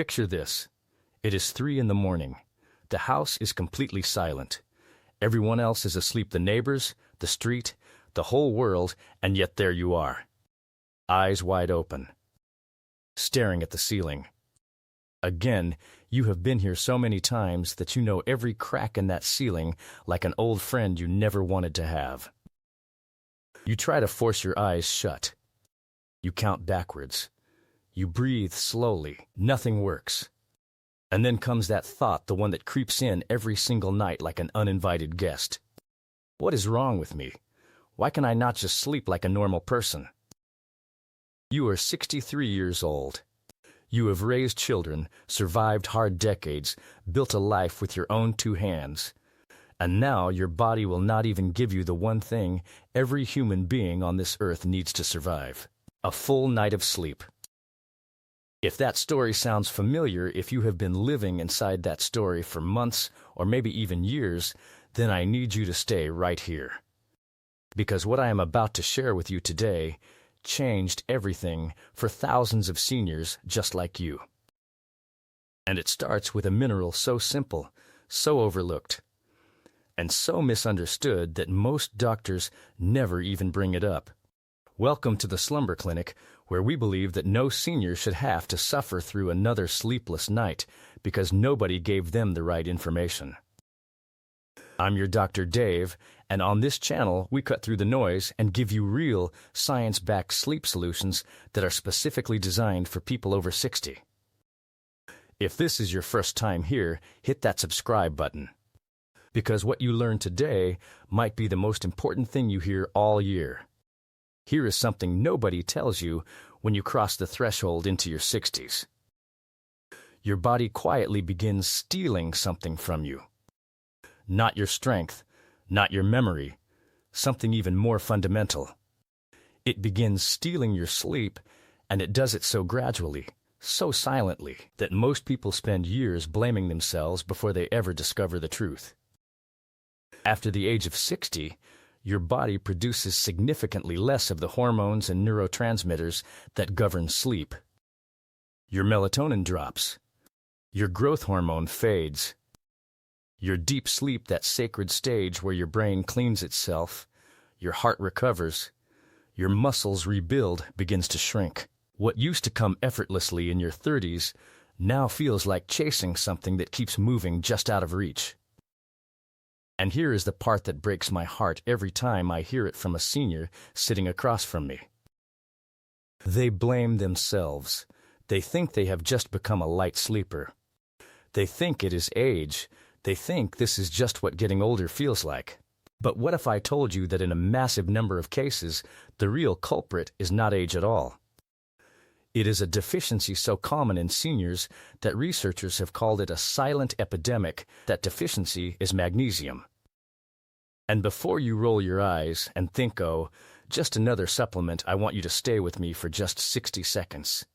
Picture this. It is 3 in the morning. The house is completely silent. Everyone else is asleep, the neighbors, the street, the whole world, and yet there you are. Eyes wide open, staring at the ceiling. Again, you have been here so many times that you know every crack in that ceiling like an old friend you never wanted to have. You try to force your eyes shut. You count backwards. You breathe slowly. Nothing works. And then comes that thought, the one that creeps in every single night like an uninvited guest. What is wrong with me? Why can I not just sleep like a normal person? You are 63 years old. You have raised children, survived hard decades, built a life with your own 2 hands. And now your body will not even give you the one thing every human being on this earth needs to survive: a full night of sleep. If that story sounds familiar, if you have been living inside that story for months or maybe even years, then I need you to stay right here. Because what I am about to share with you today changed everything for thousands of seniors just like you. And it starts with a mineral so simple, so overlooked, and so misunderstood that most doctors never even bring it up. Welcome to the Slumber Clinic, where we believe that no senior should have to suffer through another sleepless night because nobody gave them the right information. I'm your Dr. Dave, and on this channel we cut through the noise and give you real, science-backed sleep solutions that are specifically designed for people over 60. If this is your first time here, hit that subscribe button. Because what you learn today might be the most important thing you hear all year. Here is something nobody tells you when you cross the threshold into your 60s. Your body quietly begins stealing something from you. Not your strength, not your memory, something even more fundamental. It begins stealing your sleep, and it does it so gradually, so silently, that most people spend years blaming themselves before they ever discover the truth. After the age of 60, your body produces significantly less of the hormones and neurotransmitters that govern sleep. Your melatonin drops. Your growth hormone fades. Your deep sleep, that sacred stage where your brain cleans itself, your heart recovers, your muscles rebuild, begins to shrink. What used to come effortlessly in your 30s now feels like chasing something that keeps moving just out of reach. And here is the part that breaks my heart every time I hear it from a senior sitting across from me. They blame themselves. They think they have just become a light sleeper. They think it is age. They think this is just what getting older feels like. But what if I told you that in a massive number of cases, the real culprit is not age at all? It is a deficiency so common in seniors that researchers have called it a silent epidemic. That deficiency is magnesium. And before you roll your eyes and think, oh, just another supplement, I want you to stay with me for just 60 seconds.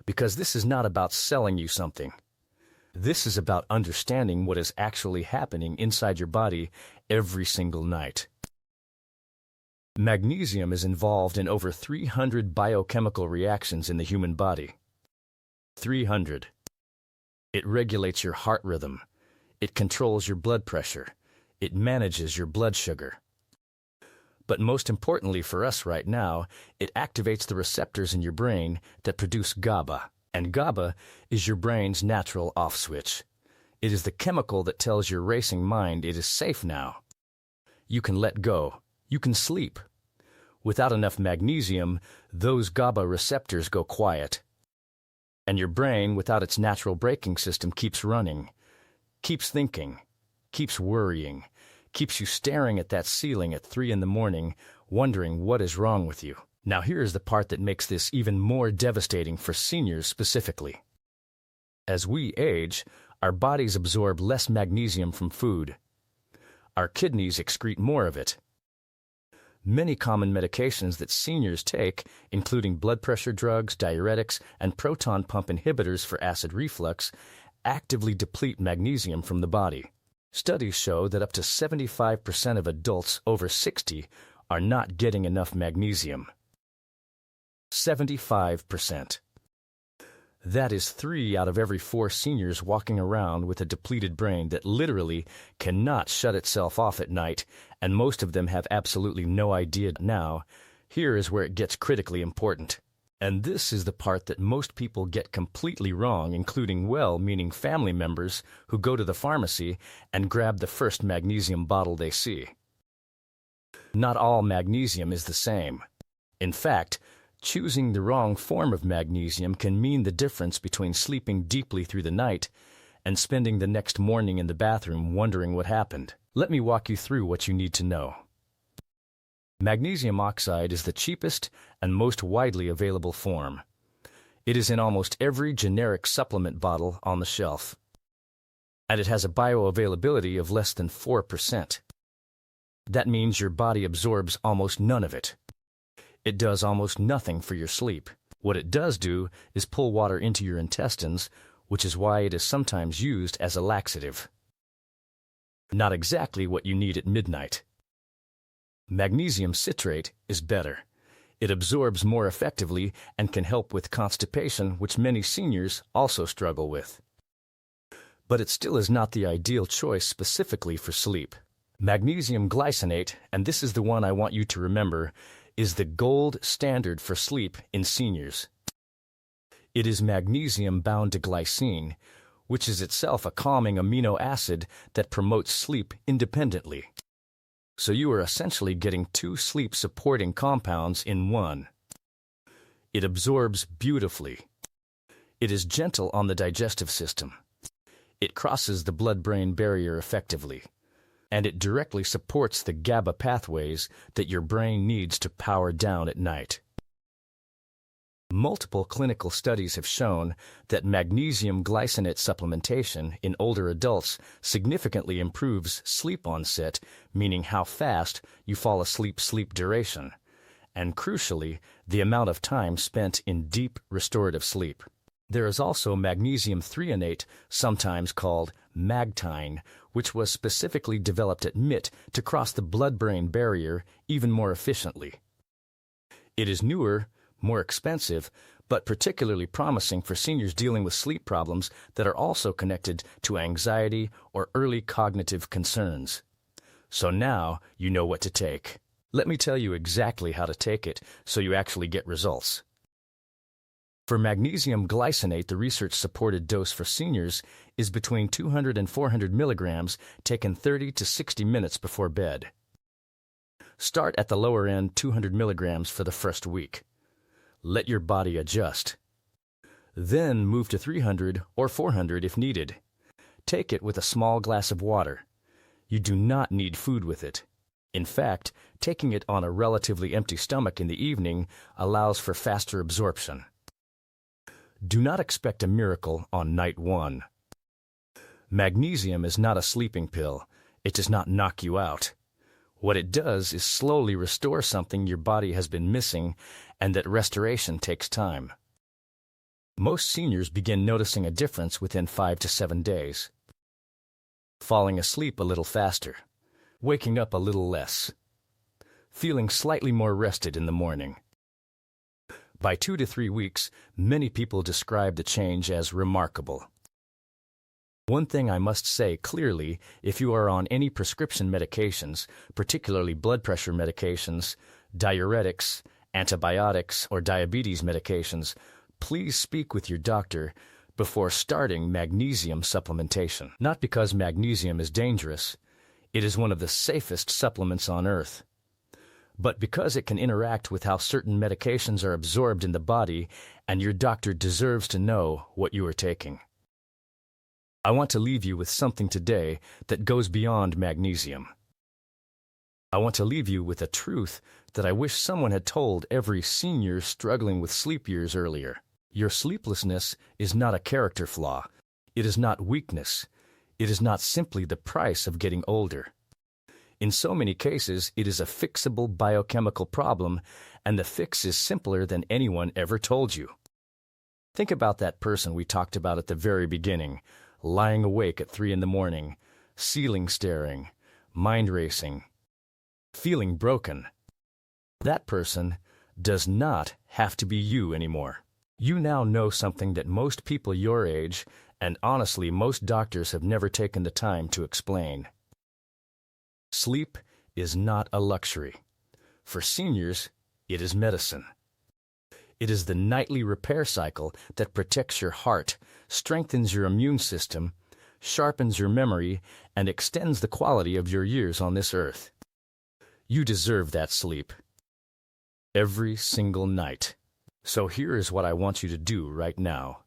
Because this is not about selling you something. This is about understanding what is actually happening inside your body every single night. Magnesium is involved in over 300 biochemical reactions in the human body. 300. It regulates your heart rhythm. It controls your blood pressure. It manages your blood sugar. But most importantly for us right now, it activates the receptors in your brain that produce GABA. And GABA is your brain's natural off switch. It is the chemical that tells your racing mind it is safe now. You can let go. You can sleep. Without enough magnesium, those GABA receptors go quiet. And your brain, without its natural braking system, keeps running, keeps thinking, keeps worrying, keeps you staring at that ceiling at 3 in the morning, wondering what is wrong with you. Now here is the part that makes this even more devastating for seniors specifically. As we age, our bodies absorb less magnesium from food. Our kidneys excrete more of it. Many common medications that seniors take, including blood pressure drugs, diuretics, and proton pump inhibitors for acid reflux, actively deplete magnesium from the body. Studies show that up to 75% of adults over 60 are not getting enough magnesium. 75%. That is 3 out of every 4 seniors walking around with a depleted brain that literally cannot shut itself off at night, and most of them have absolutely no idea. Now, here is where it gets critically important. And this is the part that most people get completely wrong, including well-meaning family members who go to the pharmacy and grab the first magnesium bottle they see. Not all magnesium is the same. In fact, choosing the wrong form of magnesium can mean the difference between sleeping deeply through the night and spending the next morning in the bathroom wondering what happened. Let me walk you through what you need to know. Magnesium oxide is the cheapest and most widely available form. It is in almost every generic supplement bottle on the shelf, and it has a bioavailability of less than 4%. That means your body absorbs almost none of it. It does almost nothing for your sleep. What it does do is pull water into your intestines, which is why it is sometimes used as a laxative. Not exactly what you need at midnight. Magnesium citrate is better. It absorbs more effectively and can help with constipation, which many seniors also struggle with. But it still is not the ideal choice specifically for sleep. Magnesium glycinate, and this is the one I want you to remember, is the gold standard for sleep in seniors. It is magnesium bound to glycine, which is itself a calming amino acid that promotes sleep independently. So you are essentially getting 2 sleep-supporting compounds in one. It absorbs beautifully. It is gentle on the digestive system. It crosses the blood-brain barrier effectively. And it directly supports the GABA pathways that your brain needs to power down at night. Multiple clinical studies have shown that magnesium glycinate supplementation in older adults significantly improves sleep onset, meaning how fast you fall asleep, sleep duration, and crucially, the amount of time spent in deep restorative sleep. There is also magnesium threonate, sometimes called Magtine, which was specifically developed at MIT to cross the blood-brain barrier even more efficiently. It is newer, more expensive, but particularly promising for seniors dealing with sleep problems that are also connected to anxiety or early cognitive concerns. So now you know what to take. Let me tell you exactly how to take it so you actually get results. For magnesium glycinate, the research-supported dose for seniors is between 200 and 400 milligrams, taken 30 to 60 minutes before bed. Start at the lower end, 200 milligrams for the first week. Let your body adjust. Then move to 300 or 400 if needed. Take it with a small glass of water. You do not need food with it. In fact, taking it on a relatively empty stomach in the evening allows for faster absorption. Do not expect a miracle on night 1. Magnesium is not a sleeping pill. It does not knock you out. What it does is slowly restore something your body has been missing, and that restoration takes time. Most seniors begin noticing a difference within 5 to 7 days. Falling asleep a little faster, waking up a little less, feeling slightly more rested in the morning. By 2 to 3 weeks, many people describe the change as remarkable. One thing I must say clearly, if you are on any prescription medications, particularly blood pressure medications, diuretics, antibiotics, or diabetes medications, please speak with your doctor before starting magnesium supplementation. Not because magnesium is dangerous, it is one of the safest supplements on earth, but because it can interact with how certain medications are absorbed in the body, and your doctor deserves to know what you are taking. I want to leave you with something today that goes beyond magnesium. I want to leave you with a truth that I wish someone had told every senior struggling with sleep years earlier. Your sleeplessness is not a character flaw. It is not weakness. It is not simply the price of getting older. In so many cases, it is a fixable biochemical problem, and the fix is simpler than anyone ever told you. Think about that person we talked about at the very beginning, lying awake at 3 in the morning, ceiling staring, mind racing, feeling broken. That person does not have to be you anymore. You now know something that most people your age, and honestly most doctors have never taken the time to explain. Sleep is not a luxury. For seniors, it is medicine. It is the nightly repair cycle that protects your heart, strengthens your immune system, sharpens your memory, and extends the quality of your years on this earth. You deserve that sleep. Every single night. So here is what I want you to do right now.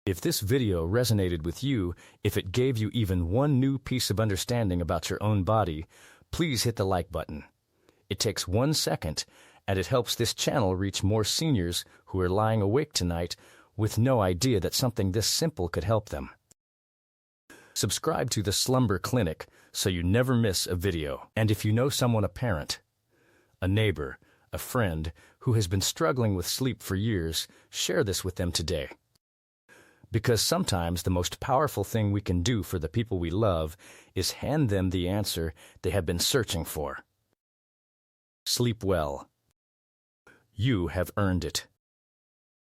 If this video resonated with you, if it gave you even one new piece of understanding about your own body, please hit the like button. It takes 1 second, and it helps this channel reach more seniors who are lying awake tonight with no idea that something this simple could help them. Subscribe to the Slumber Clinic so you never miss a video. And if you know someone, a parent, a neighbor, a friend who has been struggling with sleep for years, share this with them today. Because sometimes the most powerful thing we can do for the people we love is hand them the answer they have been searching for. Sleep well. You have earned it.